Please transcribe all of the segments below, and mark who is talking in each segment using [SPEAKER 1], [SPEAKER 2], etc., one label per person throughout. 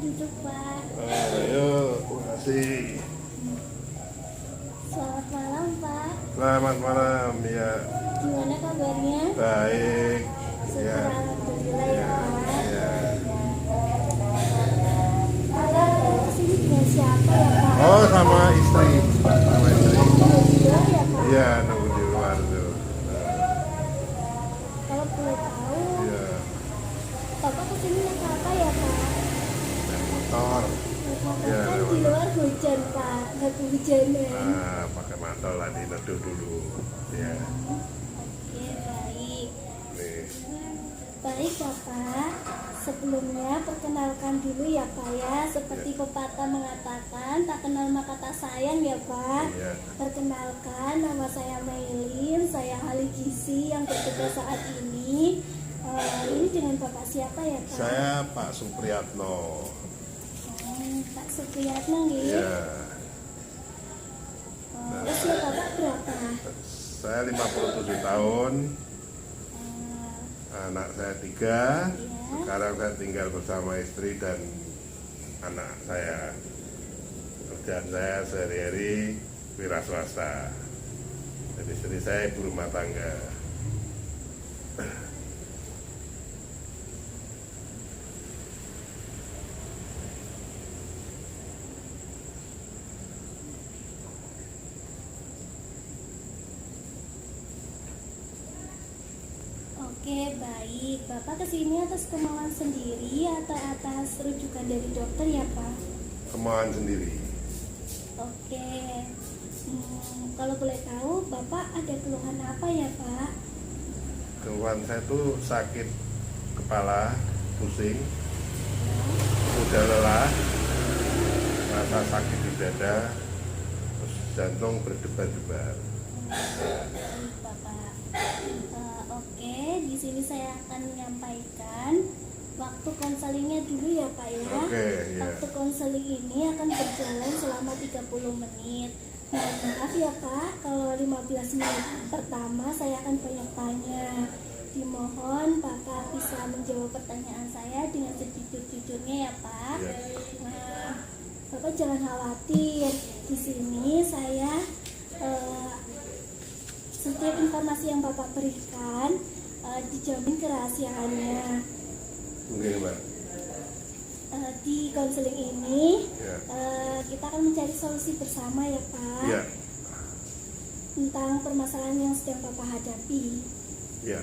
[SPEAKER 1] duduk Pak.
[SPEAKER 2] Ayo, makasih.
[SPEAKER 1] Selamat malam Pak.
[SPEAKER 2] Selamat malam, ya.
[SPEAKER 1] Gimana kabarnya?
[SPEAKER 2] Baik.
[SPEAKER 1] Syukur
[SPEAKER 2] Ya.
[SPEAKER 1] alhamdulillah ya Pak.
[SPEAKER 2] Ya.
[SPEAKER 1] Bapak kesini dengan siapa ya Pak?
[SPEAKER 2] Oh, sama istri. Sama istri.
[SPEAKER 1] Berdua ya Pak?
[SPEAKER 2] Iya, nunggu di luar tuh.
[SPEAKER 1] Kalau boleh tahu,
[SPEAKER 2] Iya.
[SPEAKER 1] Bapak kesini naik apa ya Pak?
[SPEAKER 2] Naik motor.
[SPEAKER 1] Naik motor
[SPEAKER 2] Ya,
[SPEAKER 1] kan
[SPEAKER 2] naik
[SPEAKER 1] di
[SPEAKER 2] motor.
[SPEAKER 1] luar hujan Pak, nggak kehujanan.
[SPEAKER 2] Ah, pakai mantel lah, dineduh dulu. Ya.
[SPEAKER 1] Oke baik.
[SPEAKER 2] Nih.
[SPEAKER 1] Baik Bapak, sebelumnya perkenalkan dulu ya Pak ya. Seperti pepatah mengatakan, tak kenal maka tak sayang ya Pak.
[SPEAKER 2] Iya.
[SPEAKER 1] Perkenalkan, nama saya Maylin, saya ahli gizi yang bertugas saat ini. Ini dengan Bapak siapa ya Pak?
[SPEAKER 2] Saya Pak Supriyatno.
[SPEAKER 1] Pak Supriyatno nggih.
[SPEAKER 2] Iya.
[SPEAKER 1] Usia Bapak berapa?
[SPEAKER 2] Saya 57 tahun. Anak saya 3.
[SPEAKER 1] Iya.
[SPEAKER 2] Sekarang saya tinggal bersama istri dan anak saya. Kerjaan saya sehari-hari wira swasta. Jadi istri saya ibu rumah tangga.
[SPEAKER 1] Oke, baik. Bapak kesini atas kemauan sendiri atau atas rujukan dari dokter ya, Pak?
[SPEAKER 2] Kemauan sendiri.
[SPEAKER 1] Oke. Kalau boleh tahu, Bapak ada keluhan apa ya, Pak?
[SPEAKER 2] Keluhan saya tuh sakit kepala, pusing, udah lelah, rasa sakit di dada, terus jantung berdebar-debar.
[SPEAKER 1] Baik, Bapak. Oke, di sini saya akan menyampaikan waktu konselingnya dulu ya, Pak ya.
[SPEAKER 2] Oke, ya.
[SPEAKER 1] Waktu konseling ini akan berjalan selama 30 menit. Mohon maaf ya Pak, kalau 15 menit pertama saya akan banyak tanya. Dimohon Bapak bisa menjawab pertanyaan saya dengan sejujur-jujurnya ya Pak.
[SPEAKER 2] Ya.
[SPEAKER 1] Nah, Bapak jangan khawatir. Di sini saya setiap informasi yang Bapak berikan dijamin kerahasiaannya.
[SPEAKER 2] Mungkin Mbak.
[SPEAKER 1] Di konseling ini
[SPEAKER 2] Ya.
[SPEAKER 1] kita akan mencari solusi bersama ya Pak.
[SPEAKER 2] Ya.
[SPEAKER 1] Tentang permasalahan yang sedang Bapak hadapi.
[SPEAKER 2] Ya.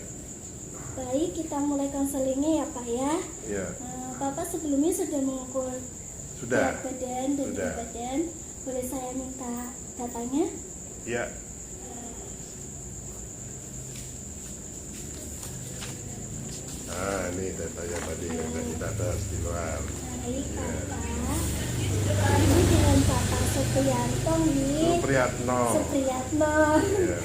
[SPEAKER 1] Baik, kita mulai konselingnya ya Pak ya.
[SPEAKER 2] Ya.
[SPEAKER 1] Bapak sebelumnya sudah mengukur
[SPEAKER 2] Sudah.
[SPEAKER 1] berat badan dan
[SPEAKER 2] Sudah.
[SPEAKER 1] berat badan. Boleh saya minta datanya?
[SPEAKER 2] Ya. Nah, ini datanya tadi yang tadi atas di luar.
[SPEAKER 1] Baik
[SPEAKER 2] Ya.
[SPEAKER 1] Bapak. Ini dengan Bapak Supriyanto nih.
[SPEAKER 2] Supriyatno.
[SPEAKER 1] Supriyatno.
[SPEAKER 2] Ya.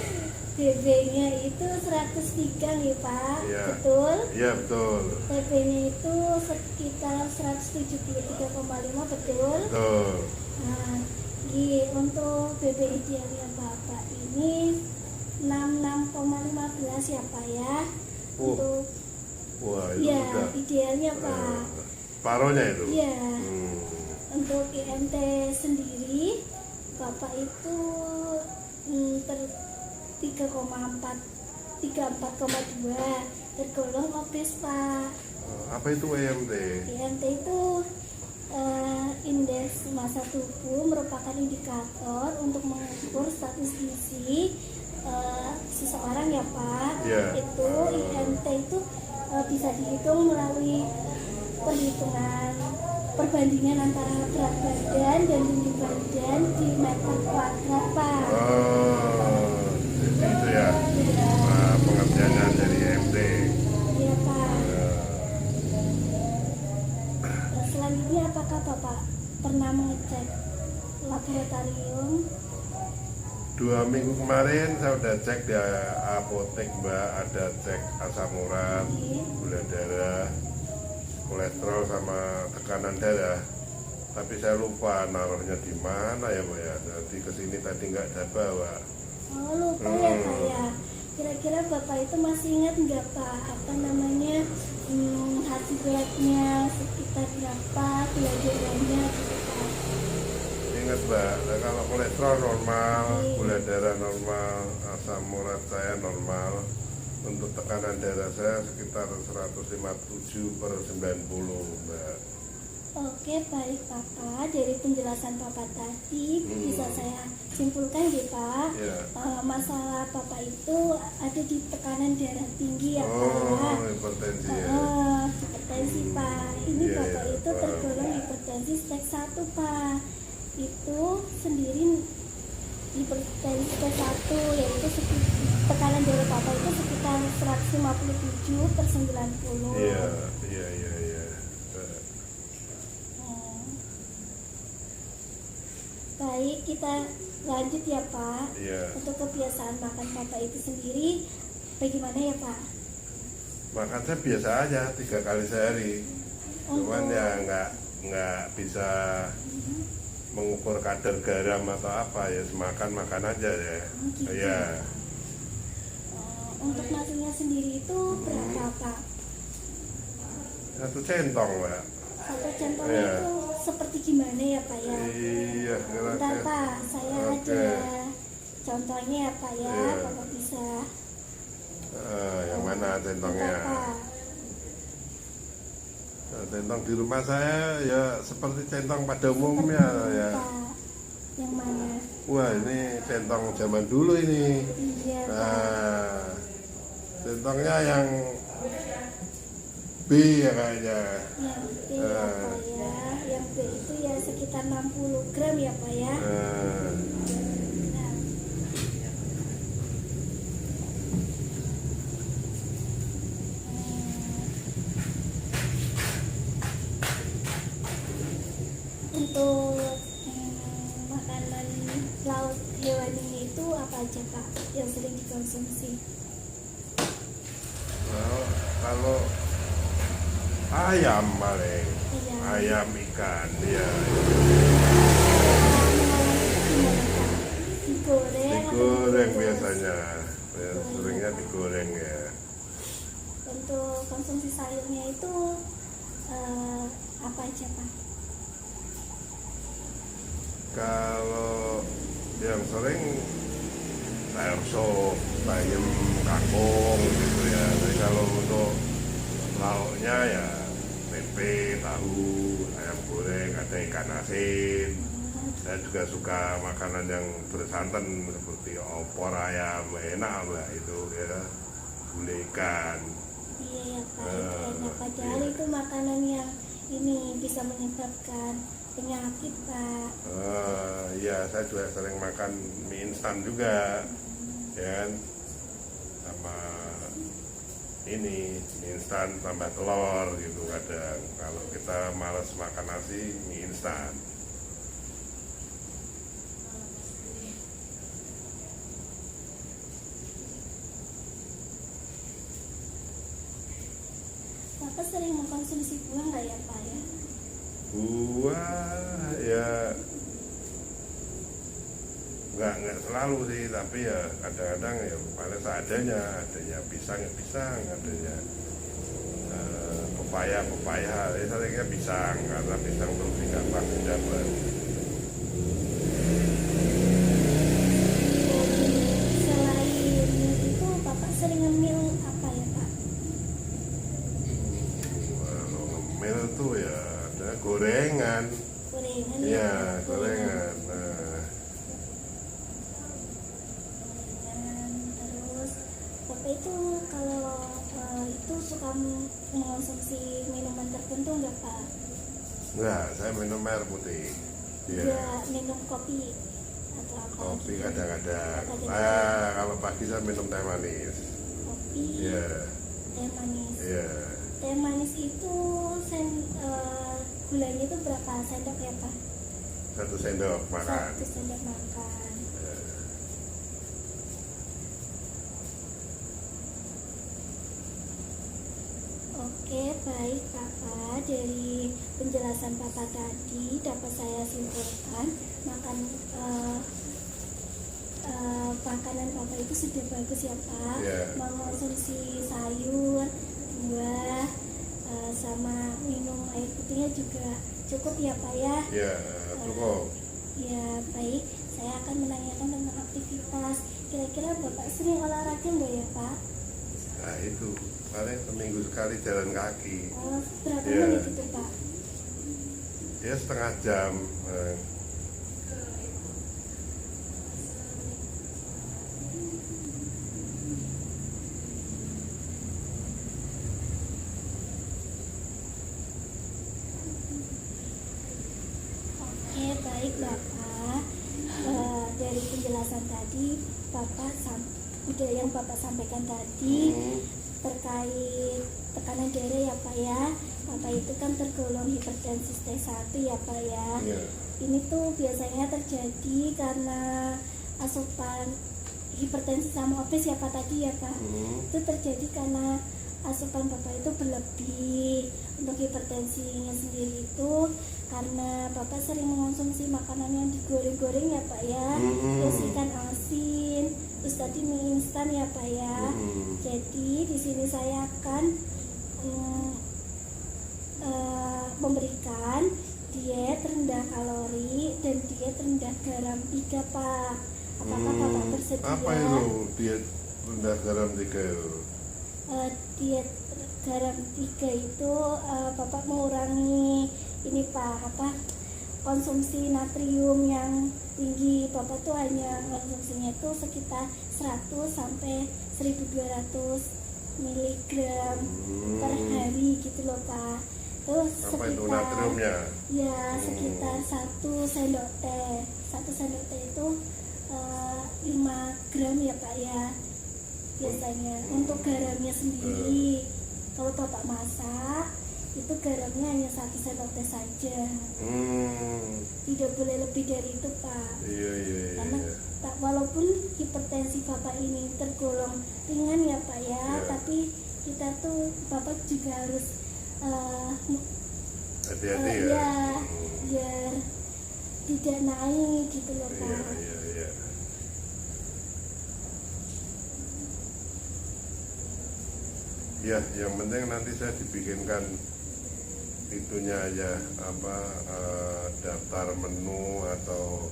[SPEAKER 1] BB-nya itu 103 nih Pak.
[SPEAKER 2] Iya.
[SPEAKER 1] Betul?
[SPEAKER 2] Iya, betul.
[SPEAKER 1] TP-nya itu sekitar 173,5 betul?
[SPEAKER 2] Betul.
[SPEAKER 1] Nah, untuk BB idealnya Bapak ini 66,15 ya Pak ya.
[SPEAKER 2] Oh,
[SPEAKER 1] Untuk
[SPEAKER 2] wah, itu
[SPEAKER 1] ya
[SPEAKER 2] sudah
[SPEAKER 1] idealnya Pak.
[SPEAKER 2] paruhnya itu.
[SPEAKER 1] Iya.
[SPEAKER 2] Hmm.
[SPEAKER 1] Untuk IMT sendiri Bapak itu 34,2 tergolong obes Pak.
[SPEAKER 2] Apa itu EMT?
[SPEAKER 1] IMT itu indeks massa tubuh, merupakan indikator untuk mengukur status gizi seseorang ya Pak.
[SPEAKER 2] Iya.
[SPEAKER 1] Itu IMT itu bisa dihitung melalui perhitungan perbandingan antara berat badan dan tinggi badan di meter kuadrat Pak.
[SPEAKER 2] Oh, jadi itu ya. Pengertiannya dari EMT.
[SPEAKER 1] Iya Pak.
[SPEAKER 2] Ya.
[SPEAKER 1] Selanjutnya apakah Bapak pernah mengecek laboratorium?
[SPEAKER 2] 2 minggu kemarin saya udah cek di apotek Mbak, ada cek asam urat, gula darah, kolesterol sama tekanan darah. Tapi saya lupa naruhnya di mana ya Mbak ya. Nanti kesini tadi nggak ada bawa.
[SPEAKER 1] Oh lupa ya Pak ya. Kira-kira Bapak itu masih ingat nggak Pak, apa namanya, hati beratnya sekitar berapa, gula darahnya gitu Pak?
[SPEAKER 2] Ingat Mbak, nah, kalau kolesterol normal, gula darah normal, asam urat saya normal, untuk tekanan darah saya sekitar 157/90 Mbak.
[SPEAKER 1] Oke, baik Bapak. Dari penjelasan Bapak tadi bisa saya simpulkan ya Pak.
[SPEAKER 2] Ya.
[SPEAKER 1] Masalah Bapak itu ada di tekanan darah tinggi ya Pak.
[SPEAKER 2] Oh, hipertensi ya.
[SPEAKER 1] Hipertensi Pak. Ini
[SPEAKER 2] Iya,
[SPEAKER 1] Bapak
[SPEAKER 2] iya,
[SPEAKER 1] itu
[SPEAKER 2] paham.
[SPEAKER 1] tergolong hipertensi stage 1 Pak. Itu sendiri hipertensi stage 1 yaitu tekanan darah Bapak itu sekitar 157/90.
[SPEAKER 2] Iya, iya, iya, iya.
[SPEAKER 1] Baik, kita lanjut ya Pak.
[SPEAKER 2] Iya.
[SPEAKER 1] Untuk kebiasaan makan Bapak itu sendiri bagaimana ya Pak?
[SPEAKER 2] Makan saya biasa aja 3 kali sehari. Cuman ya nggak bisa mengukur kadar garam atau apa ya, makan aja ya.
[SPEAKER 1] gitu.
[SPEAKER 2] Iya.
[SPEAKER 1] Untuk nasinya sendiri itu berapa Pak?
[SPEAKER 2] 1 centong Mbak.
[SPEAKER 1] Satu centongnya
[SPEAKER 2] Iya.
[SPEAKER 1] itu seperti gimana ya Pak ya?
[SPEAKER 2] Iya,
[SPEAKER 1] Bentar
[SPEAKER 2] kira-kira.
[SPEAKER 1] Pak, saya
[SPEAKER 2] Oke.
[SPEAKER 1] ada contohnya ya Pak ya.
[SPEAKER 2] Iya.
[SPEAKER 1] Bapak bisa.
[SPEAKER 2] Yang mana centongnya?
[SPEAKER 1] Bentar, Pak.
[SPEAKER 2] Nah, centong di rumah saya ya seperti centong pada umumnya
[SPEAKER 1] Seperti
[SPEAKER 2] ya.
[SPEAKER 1] Pak. Yang mana?
[SPEAKER 2] Wah, ini centong zaman dulu ini.
[SPEAKER 1] Iya Pak.
[SPEAKER 2] Nah, centongnya yang B ya kayaknya.
[SPEAKER 1] Yang B ya Pak ya. Yang B itu ya sekitar 60 gram ya Pak ya.
[SPEAKER 2] Nah,
[SPEAKER 1] Nah, untuk makanan lauk hewaninya itu apa aja Pak yang sering dikonsumsi?
[SPEAKER 2] kalau ayam paling,
[SPEAKER 1] Iya.
[SPEAKER 2] ayam ikan ya.
[SPEAKER 1] Gimana Pak? Digoreng atau
[SPEAKER 2] Digoreng
[SPEAKER 1] dikukus?
[SPEAKER 2] biasanya, ya, seringnya digoreng ya.
[SPEAKER 1] Untuk konsumsi sayurnya itu apa aja Pak?
[SPEAKER 2] Kalau yang sering sayur sop, bayam, kangkung gitu ya. Tapi kalau untuk lauknya ya tempe, tahu, ayam goreng, ada ikan asin. Saya juga suka makanan yang bersantan seperti opor ayam, enak lah itu ya, gulai ikan.
[SPEAKER 1] Iya ya Pak, itu enak. Padahal itu makanan yang ini bisa menyebabkan penyakit Pak.
[SPEAKER 2] Ya saya juga sering makan mie instan juga, ya kan? Sama ini mie instan tambah telur gitu kadang. Kalau kita malas makan nasi, mie instan.
[SPEAKER 1] Bapak sering mengkonsumsi buah nggak ya Pak ya?
[SPEAKER 2] Buah ya nggak selalu sih, tapi ya kadang-kadang ya paling seadanya, adanya pisang ya pisang, adanya pepaya ya seringnya pisang karena pisang lebih gampang didapat.
[SPEAKER 1] Selain itu Bapak sering ngemil apa ya Pak?
[SPEAKER 2] Kalau ngemil tuh ya ada gorengan,
[SPEAKER 1] Gorengan
[SPEAKER 2] iya
[SPEAKER 1] ya?
[SPEAKER 2] gorengan. Nah,
[SPEAKER 1] Terus Bapak itu kalau itu suka mengonsumsi minuman tertentu nggak Pak?
[SPEAKER 2] enggak, saya minum air putih. Iya.
[SPEAKER 1] Nggak minum kopi atau apa?
[SPEAKER 2] Kopi
[SPEAKER 1] gitu?
[SPEAKER 2] kadang-kadang.
[SPEAKER 1] Kadang-kadang.
[SPEAKER 2] Kalau pagi saya minum teh manis.
[SPEAKER 1] Kopi,
[SPEAKER 2] Iya,
[SPEAKER 1] teh manis.
[SPEAKER 2] iya.
[SPEAKER 1] Teh manis itu gulanya itu berapa sendok ya Pak?
[SPEAKER 2] 1 sendok makan.
[SPEAKER 1] 1 sendok makan.
[SPEAKER 2] Iya.
[SPEAKER 1] Oke, baik Bapak. Dari penjelasan Bapak tadi dapat saya simpulkan makanan Bapak itu sudah bagus ya Pak.
[SPEAKER 2] Iya.
[SPEAKER 1] Mengonsumsi sayur, buah, sama minum air putihnya juga cukup ya Pak ya.
[SPEAKER 2] Ya, cukup.
[SPEAKER 1] Ya baik, saya akan menanyakan tentang aktivitas. Kira-kira Bapak sering olahraga nggak ya Pak?
[SPEAKER 2] Nah itu, paling seminggu sekali jalan kaki.
[SPEAKER 1] Berapa
[SPEAKER 2] Iya.
[SPEAKER 1] menit itu Pak?
[SPEAKER 2] Ya setengah jam.
[SPEAKER 1] Oke, baik Bapak. Dari penjelasan tadi, udah yang Bapak sampaikan tadi terkait tekanan darah ya Pak ya. Bapak itu kan tergolong hipertensi stage 1 ya Pak ya.
[SPEAKER 2] Iya.
[SPEAKER 1] Ini tuh biasanya terjadi karena asupan hipertensi sama obes ya Pak tadi ya Pak. Itu terjadi karena asupan Bapak itu berlebih. Untuk hipertensinya sendiri itu karena Bapak sering mengonsumsi makanan yang digoreng-goreng ya Pak ya, terus ikan asin, terus tadi mie instan ya Pak ya. Jadi di sini saya akan memberikan diet rendah kalori dan diet rendah garam 3 Pak. Apakah Bapak bersedia?
[SPEAKER 2] Apa itu diet rendah garam 3 itu?
[SPEAKER 1] Diet garam 3 itu Bapak mengurangi ini Pak, konsumsi natrium yang tinggi. Bapak tuh hanya konsumsinya itu sekitar 100 sampai 1200 miligram per hari gitu loh Pak. Terus
[SPEAKER 2] Apa itu
[SPEAKER 1] sekitar
[SPEAKER 2] natriumnya?
[SPEAKER 1] ya sekitar 1 sendok teh. 1 sendok teh itu 5 gram ya Pak ya biasanya. Untuk garamnya sendiri kalau Bapak masak itu garamnya hanya 1 sendok teh saja, tidak boleh lebih dari itu Pak.
[SPEAKER 2] Iya.
[SPEAKER 1] Karena walaupun hipertensi Bapak ini tergolong ringan ya Pak ya,
[SPEAKER 2] Iya.
[SPEAKER 1] tapi kita tuh Bapak juga harus
[SPEAKER 2] Hati-hati ya.
[SPEAKER 1] ya biar tidak naik gitu loh Pak.
[SPEAKER 2] Iya. Ya, yang penting nanti saya dibikinkan itunya aja daftar menu atau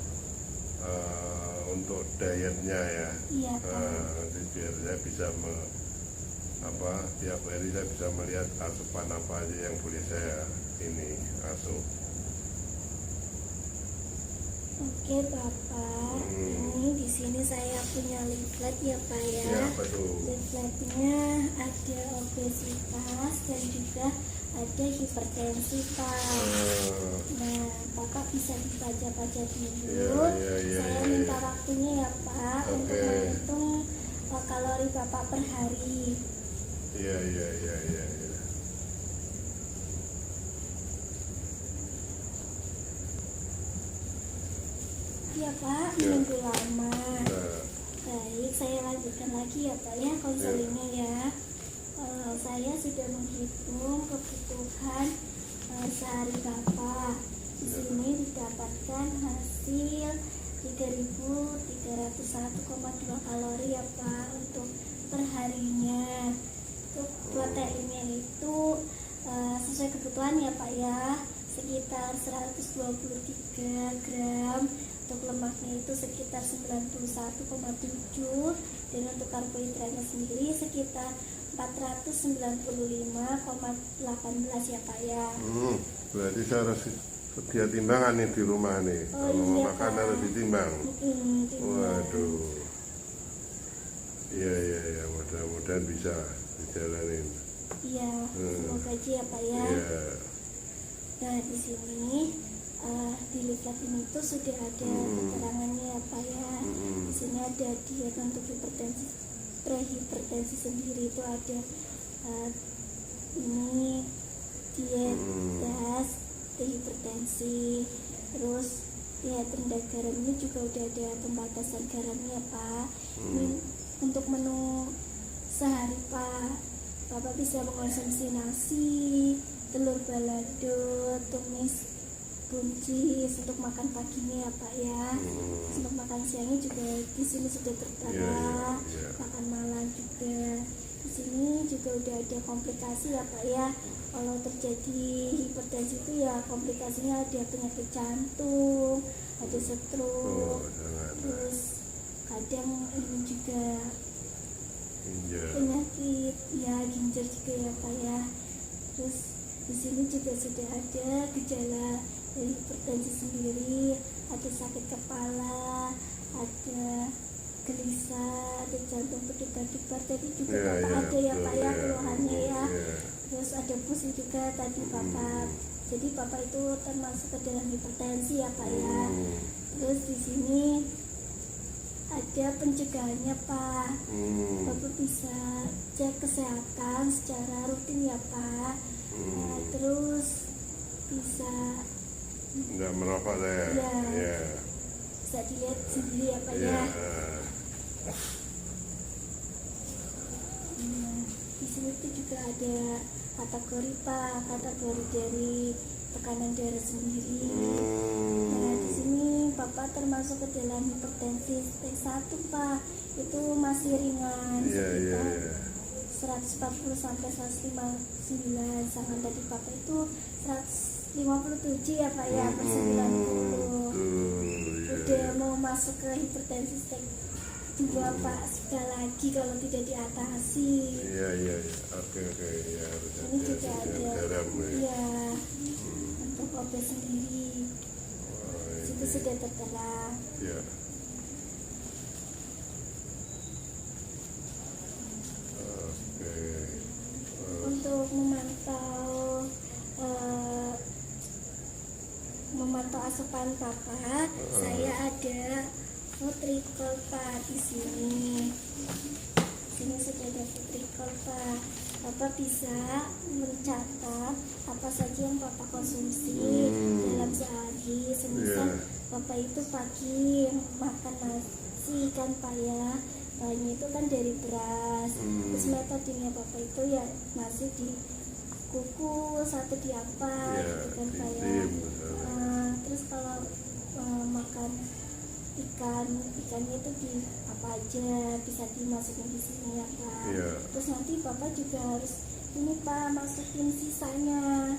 [SPEAKER 2] untuk dietnya ya.
[SPEAKER 1] Iya Pak.
[SPEAKER 2] Nanti biar saya bisa tiap hari saya bisa melihat asupan apa aja yang boleh saya ini asup.
[SPEAKER 1] Oke Bapak, ini di sini saya punya leaflet ya Pak ya.
[SPEAKER 2] Ya, apa tuh?
[SPEAKER 1] Leafletnya ada obesitas dan juga ada hipertensi Pak. Nah, Bapak bisa dibaca-baca dulu.
[SPEAKER 2] Iya.
[SPEAKER 1] Saya minta waktunya ya Pak untuk
[SPEAKER 2] Oke.
[SPEAKER 1] menghitung kalori Bapak per hari.
[SPEAKER 2] Iya.
[SPEAKER 1] Ya Pak,
[SPEAKER 2] Ya.
[SPEAKER 1] menunggu lama.
[SPEAKER 2] Nah,
[SPEAKER 1] Baik, saya lanjutkan lagi ya Pak ya konselingnya ya. Saya sudah menghitung kebutuhan sehari Bapak. Di sini didapatkan hasil 3.301,2 kalori ya Pak untuk perharinya. Untuk proteinnya itu sesuai kebutuhan ya Pak ya, sekitar 123 gram. Untuk lemaknya itu sekitar 91,7 dan untuk karbohidratnya sendiri sekitar 495,18 ya Pak ya.
[SPEAKER 2] berarti saya harus sedia timbangan nih di rumah nih.
[SPEAKER 1] Oh,
[SPEAKER 2] Kalau mau
[SPEAKER 1] iya,
[SPEAKER 2] makan
[SPEAKER 1] Pak.
[SPEAKER 2] harus ditimbang.
[SPEAKER 1] Timbang.
[SPEAKER 2] Waduh. Iya, mudah-mudahan bisa dijalanin.
[SPEAKER 1] Iya, semoga aja ya Pak ya.
[SPEAKER 2] Iya.
[SPEAKER 1] Nah di sini di leaflet ini tuh sudah ada keterangannya ya Pak ya. Di sini ada diet untuk prehipertensi sendiri itu ada ini diet das prehipertensi, terus diet rendah garam ini juga udah ada pembatasan garamnya Pak. Ini untuk menu sehari Pak, Bapak bisa mengkonsumsi nasi, telur balado, tumis buncis untuk makan paginya ya Pak ya. Untuk makan siangnya juga di sini sudah tertera, makan malam juga. Di sini juga udah ada komplikasi ya Pak ya. Kalau terjadi hipertensi itu ya komplikasinya ada penyakit jantung, ada stroke, terus kadang ini juga penyakit ya ginjal juga ya Pak ya. Terus di sini juga sudah ada gejala dari hipertensi sendiri, ada sakit kepala, ada gelisah, ada jantung berdebar-debar tadi juga Bapak ada ya Pak ya keluhannya ya. Terus ada pusing juga tadi Bapak. Jadi Bapak itu termasuk ke dalam hipertensi ya Pak ya. Terus di sini ada pencegahannya Pak. Bapak bisa cek kesehatan secara rutin ya Pak. Terus bisa
[SPEAKER 2] nggak merokok saya.
[SPEAKER 1] Ya. Bisa dilihat sendiri ya Pak ya. Di sini tuh juga ada kategori Pak, kategori dari tekanan darah sendiri. Nah di sini Bapak termasuk ke dalam hipertensi T1 Pak, itu masih ringan sekitar 140 sampai 159, sedangkan tadi Bapak itu 157 ya Pak ya per 90. Udah mau masuk ke hipertensi stage 2 Pak, sudah lagi kalau tidak diatasi.
[SPEAKER 2] Oke ya,
[SPEAKER 1] ini juga ada
[SPEAKER 2] garam
[SPEAKER 1] ya untuk obat sendiri. Itu sudah tertera. Untuk memantau asupan Bapak, saya ada Nutricol Pak di sini. Sini sudah ada Nutricol Pak. Bapak bisa mencatat apa saja yang Bapak konsumsi dalam sehari. Semisal Bapak itu pagi makan nasi kan Pak ya, bahannya itu kan dari beras. Terus metodenya Bapak itu ya nasi dikukus atau diapa gitu kan Pak ya. Terus kalau makan ikannya itu di apa aja bisa dimasukin di sini ya Pak. Terus nanti Bapak juga harus ini Pak masukin sisanya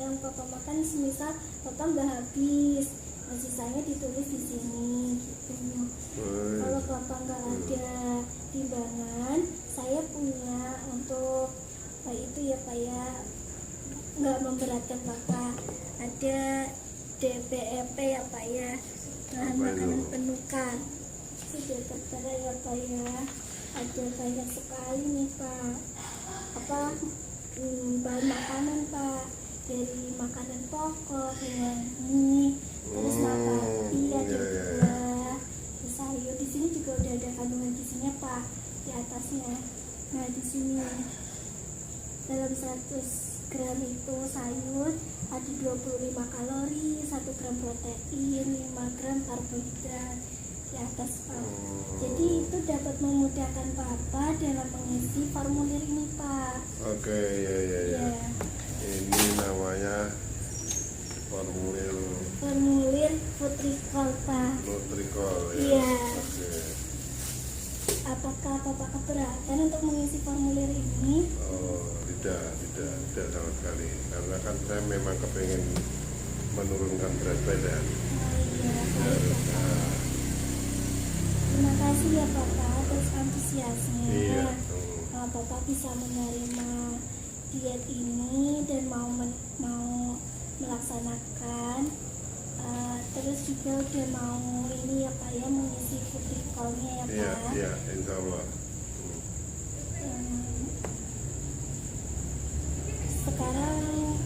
[SPEAKER 1] yang Bapak makan. Semisal Bapak nggak habis, sisanya ditulis di sini gitu. Kalau Bapak nggak ada timbangan, saya punya untuk itu ya Pak ya, nggak memberatkan Bapak. Ada DPEP ya Pak ya, bahan makanan penukan. Sudah tertera ya Pak ya. Ada banyak sekali nih Pak bahan makanan Pak, dari makanan pokok, hewan, terus nabati, ada buah, sayur. Di sini juga udah ada kandungan gizinya Pak di atasnya. Nah di sini dalam 100 gram itu sayur ada 25 kalori, 1 gram protein, 5 gram karbohidrat di atas Pak. Jadi itu dapat memudahkan Bapak dalam mengisi formulir ini Pak.
[SPEAKER 2] Ya. Ini namanya formulir
[SPEAKER 1] Nutricol Pak.
[SPEAKER 2] Nutricol ya.
[SPEAKER 1] Iya. Apakah Bapak keberatan untuk mengisi formulir ini?
[SPEAKER 2] Tidak sama sekali. Karena kan saya memang kepengen menurunkan berat badan.
[SPEAKER 1] Terima kasih ya Bapak atas antusiasnya.
[SPEAKER 2] Iya.
[SPEAKER 1] Bapak bisa menerima diet ini dan mau melaksanakan. Terus juga udah mau ini ya Pak ya, mengisi Nutricolnya ya Pak.
[SPEAKER 2] Iya, insya Allah.
[SPEAKER 1] Sekarang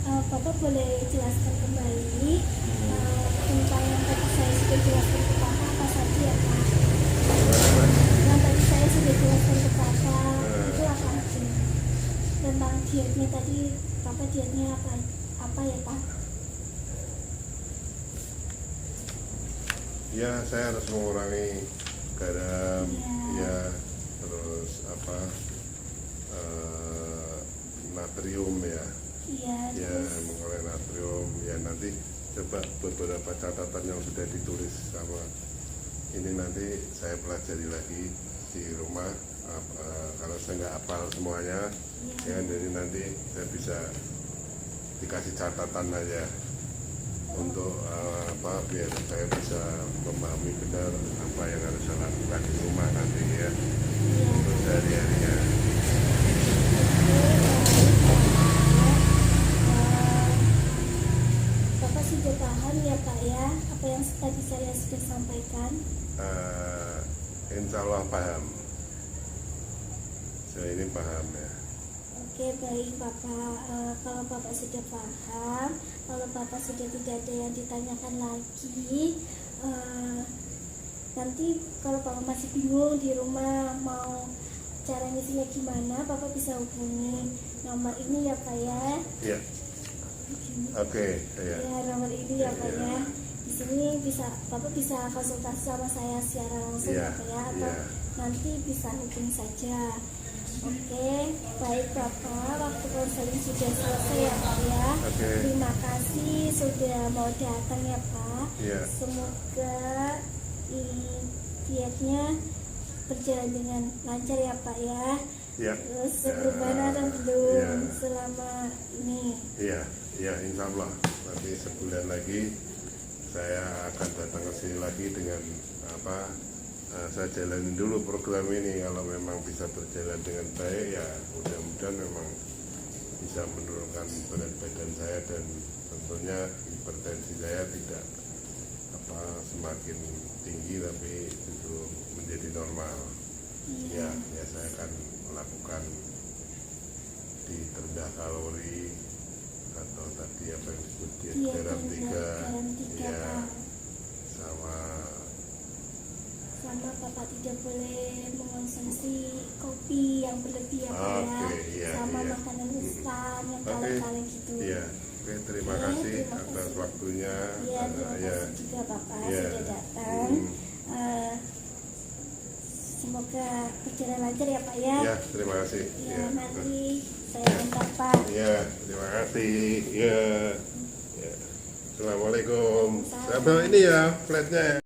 [SPEAKER 1] Bapak boleh jelaskan kembali tentang yang tadi saya sudah jelaskan ke Bapak apa saja ya Pak? Yang tadi saya sudah jelaskan ke Bapak itu apa aja? Tentang dietnya tadi, Bapak dietnya apa ya Pak?
[SPEAKER 2] Ya, saya harus mengurangi garam, terus natrium ya,
[SPEAKER 1] Iya,
[SPEAKER 2] Ya,
[SPEAKER 1] terus
[SPEAKER 2] mengurangi natrium. Ya nanti coba beberapa catatan yang sudah ditulis sama ini nanti saya pelajari lagi di rumah. Kalau saya nggak hafal semuanya, ya jadi nanti saya bisa dikasih catatan aja untuk biar saya bisa memahami benar apa yang harus saya lakukan di rumah nanti ya untuk sehari-harinya.
[SPEAKER 1] Bapak sudah paham ya Pak ya apa yang tadi saya sudah sampaikan?
[SPEAKER 2] Insya Allah paham. Saya ini paham ya.
[SPEAKER 1] Oke baik Bapak. Kalau Bapak sudah paham, kalau Bapak sudah tidak ada yang ditanyakan lagi, nanti kalau Bapak masih bingung di rumah mau cara ngisinya gimana, Bapak bisa hubungi nomor ini ya Pak ya.
[SPEAKER 2] Iya. Oke, ya.
[SPEAKER 1] Ya nomor ini ya Pak ya. Di sini Bapak bisa konsultasi sama saya secara langsung ya Pak ya, atau nanti bisa hubungi saja. Oke, baik Bapak, waktu konseling sudah selesai ya Pak ya. Terima kasih sudah mau datang ya Pak. Semoga dietnya berjalan dengan lancar ya Pak ya. Terus perubahan atau belum selama ini?
[SPEAKER 2] Iya, insya Allah nanti sebulan lagi saya akan datang ke sini lagi dengan saya jalanin dulu program ini. Kalau memang bisa berjalan dengan baik ya mudah-mudahan memang bisa menurunkan berat badan saya dan tentunya hipertensi saya tidak semakin tinggi tapi itu menjadi normal. Ya saya akan melakukan diet rendah kalori atau tadi apa yang disebut diet garam 3 ya
[SPEAKER 1] sama Bapak tidak boleh mengonsumsi kopi yang berlebih ya Pak ya, sama makanan instan yang kaleng-kaleng gitu.
[SPEAKER 2] Oke, terima kasih atas waktunya.
[SPEAKER 1] Terima kasih juga Bapak sudah datang. Semoga berjalan lancar ya Pak ya.
[SPEAKER 2] Terima kasih.
[SPEAKER 1] Nanti saya antar Pak.
[SPEAKER 2] Terima kasih. Assalamualaikum. Sampai ini ya flatnya.